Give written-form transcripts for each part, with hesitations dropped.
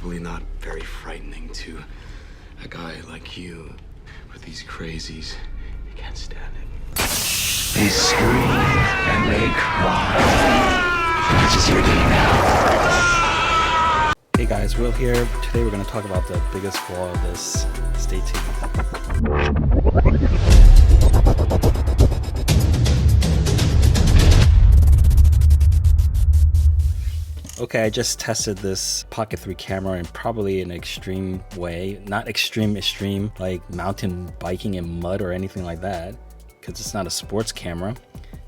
Probably not very frightening to a guy like you, but these crazies, you can't stand it. They scream and they cry. This is your day now. Hey guys, Will here. Today we're going to talk about the biggest flaw of this. Stay tuned. Okay, I just tested this Pocket 3 camera in probably an extreme way. Not extreme like mountain biking in mud or anything like that, because it's not a sports camera.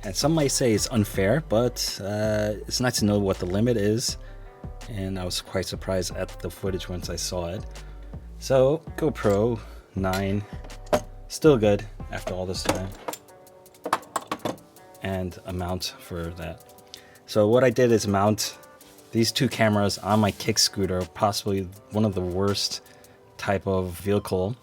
And some might say it's unfair, but it's nice to know what the limit is. And I was quite surprised at the footage once I saw it. So GoPro 9, still good after all this time. And a mount for that. So what I did is mount these two cameras on my kick scooter, possibly one of the worst type of vehicle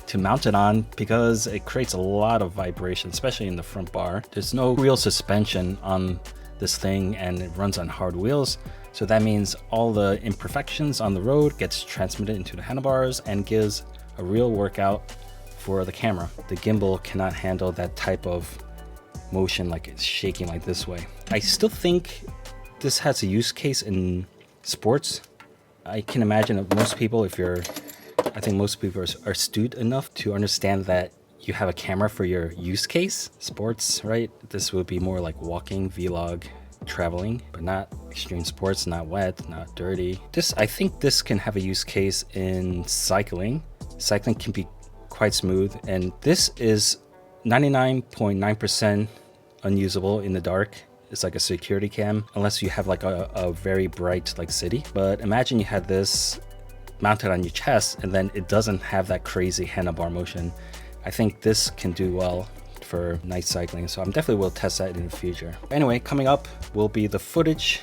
to mount it on because it creates a lot of vibration, especially in the front bar. There's no real suspension on this thing and it runs on hard wheels. So that means all the imperfections on the road gets transmitted into the handlebars and gives a real workout for the camera. The gimbal cannot handle that type of motion, like it's shaking like this way. I still think this has a use case in sports. I can imagine that most people, I think most people are astute enough to understand that you have a camera for your use case. Sports, right? This would be more like walking, vlog, traveling, but not extreme sports, not wet, not dirty. I think this can have a use case in cycling. Cycling can be quite smooth, and this is 99.9% unusable in the dark. It's like a security cam, unless you have like a very bright like city. But imagine you had this mounted on your chest and then it doesn't have that crazy handlebar motion. I think this can do well for night cycling, so I'm definitely will test that in the future. Anyway, coming up will be the footage